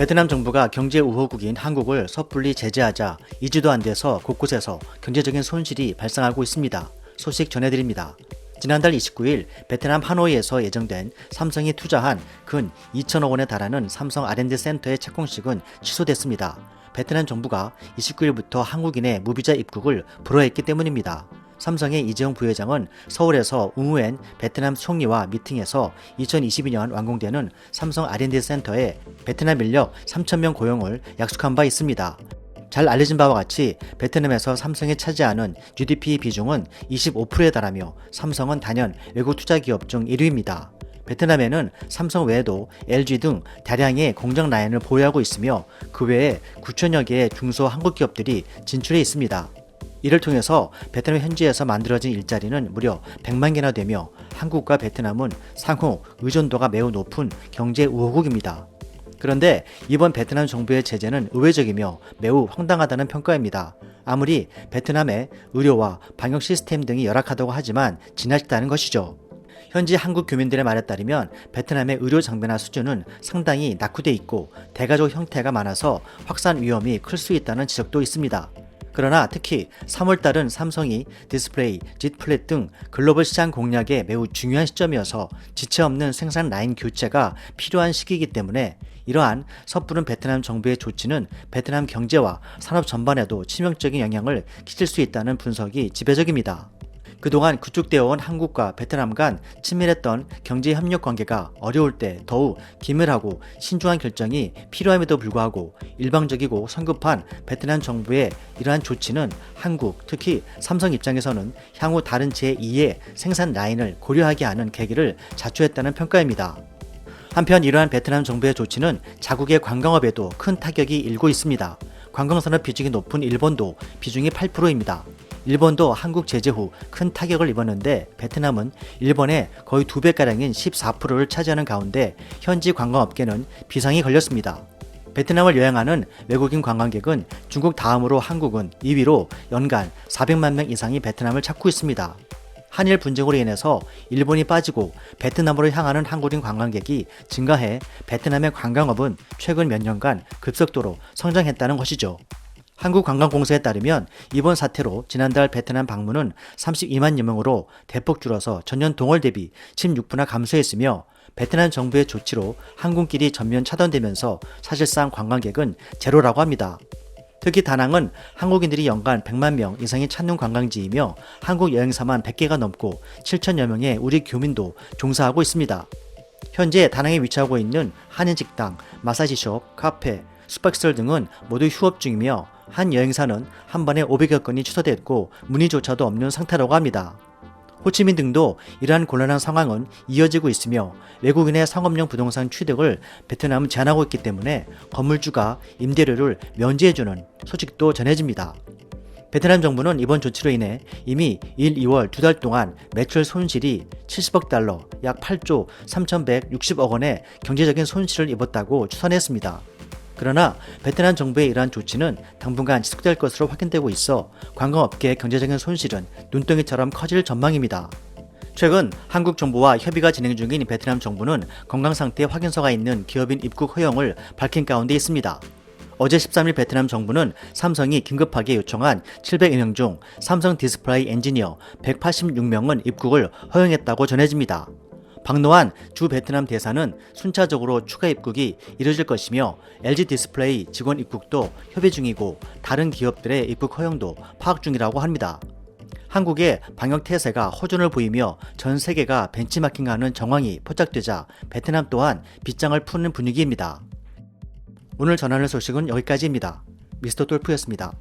베트남 정부가 경제 우호국인 한국을 섣불리 제재하자 2주도 안 돼서 곳곳에서 경제적인 손실이 발생하고 있습니다. 소식 전해드립니다. 지난달 29일 베트남 하노이에서 예정된 삼성이 투자한 근 2천억 원에 달하는 삼성 R&D 센터의 착공식은 취소됐습니다. 베트남 정부가 29일부터 한국인의 무비자 입국을 불허했기 때문입니다. 삼성의 이재용 부회장은 서울에서 웅우엔 베트남 총리와 미팅에서 2022년 완공되는 삼성 R&D 센터에 베트남 인력 3,000명 고용을 약속한 바 있습니다. 잘 알려진 바와 같이 베트남에서 삼성이 차지하는 GDP 비중은 25%에 달하며 삼성은 단연 외국 투자 기업 중 1위입니다. 베트남에는 삼성 외에도 LG 등 다량의 공장 라인을 보유하고 있으며 그 외에 9천여 개의 중소 한국 기업들이 진출해 있습니다. 이를 통해서 베트남 현지에서 만들어진 일자리는 무려 100만 개나 되며 한국과 베트남은 상호 의존도가 매우 높은 경제 우호국입니다. 그런데 이번 베트남 정부의 제재는 의외적이며 매우 황당하다는 평가입니다. 아무리 베트남의 의료와 방역 시스템 등이 열악하다고 하지만 지나치다는 것이죠. 현지 한국 교민들의 말에 따르면 베트남의 의료 장비나 수준은 상당히 낙후돼 있고 대가족 형태가 많아서 확산 위험이 클 수 있다는 지적도 있습니다. 그러나 특히 3월달은 삼성이 디스플레이, Z 플랫 등 글로벌 시장 공략에 매우 중요한 시점이어서 지체 없는 생산 라인 교체가 필요한 시기이기 때문에 이러한 섣부른 베트남 정부의 조치는 베트남 경제와 산업 전반에도 치명적인 영향을 끼칠 수 있다는 분석이 지배적입니다. 그동안 구축되어 온 한국과 베트남 간 친밀했던 경제협력 관계가 어려울 때 더욱 기밀하고 신중한 결정이 필요함에도 불구하고 일방적이고 성급한 베트남 정부의 이러한 조치는 한국, 특히 삼성 입장에서는 향후 다른 제2의 생산 라인을 고려하게 하는 계기를 자초했다는 평가입니다. 한편 이러한 베트남 정부의 조치는 자국의 관광업에도 큰 타격이 일고 있습니다. 관광산업 비중이 높은 일본도 비중이 8%입니다. 일본도 한국 제재 후 큰 타격을 입었는데 베트남은 일본의 거의 2배가량인 14%를 차지하는 가운데 현지 관광업계는 비상이 걸렸습니다. 베트남을 여행하는 외국인 관광객은 중국 다음으로 한국은 2위로 연간 400만 명 이상이 베트남을 찾고 있습니다. 한일 분쟁으로 인해서 일본이 빠지고 베트남으로 향하는 한국인 관광객이 증가해 베트남의 관광업은 최근 몇 년간 급속도로 성장했다는 것이죠. 한국관광공사에 따르면 이번 사태로 지난달 베트남 방문은 32만여 명으로 대폭 줄어서 전년 동월 대비 16%나 감소했으며 베트남 정부의 조치로 항공길이 전면 차단되면서 사실상 관광객은 제로라고 합니다. 특히 다낭은 한국인들이 연간 100만 명 이상이 찾는 관광지이며 한국 여행사만 100개가 넘고 7천여 명의 우리 교민도 종사하고 있습니다. 현재 다낭에 위치하고 있는 한인 식당, 마사지숍, 카페, 숙박시설 등은 모두 휴업 중이며 한 여행사는 한 번에 500여 건이 취소됐고 문의조차도 없는 상태라고 합니다. 호치민 등도 이러한 곤란한 상황은 이어지고 있으며 외국인의 상업용 부동산 취득을 베트남은 제한하고 있기 때문에 건물주가 임대료를 면제해주는 소식도 전해집니다. 베트남 정부는 이번 조치로 인해 이미 1, 2월 2달 동안 매출 손실이 70억 달러, 약 8조 3,160억 원의 경제적인 손실을 입었다고 추산했습니다. 그러나 베트남 정부의 이러한 조치는 당분간 지속될 것으로 확인되고 있어 관광업계의 경제적인 손실은 눈덩이처럼 커질 전망입니다. 최근 한국 정부와 협의가 진행 중인 베트남 정부는 건강상태 확인서가 있는 기업인 입국 허용을 밝힌 가운데 있습니다. 어제 13일 베트남 정부는 삼성이 긴급하게 요청한 700명 중 삼성 디스플레이 엔지니어 186명은 입국을 허용했다고 전해집니다. 박노한 주 베트남 대사는 순차적으로 추가 입국이 이뤄질 것이며 LG 디스플레이 직원 입국도 협의 중이고 다른 기업들의 입국 허용도 파악 중이라고 합니다. 한국의 방역 태세가 호전을 보이며 전 세계가 벤치마킹하는 정황이 포착되자 베트남 또한 빗장을 푸는 분위기입니다. 오늘 전하는 소식은 여기까지입니다. 미스터 돌프였습니다.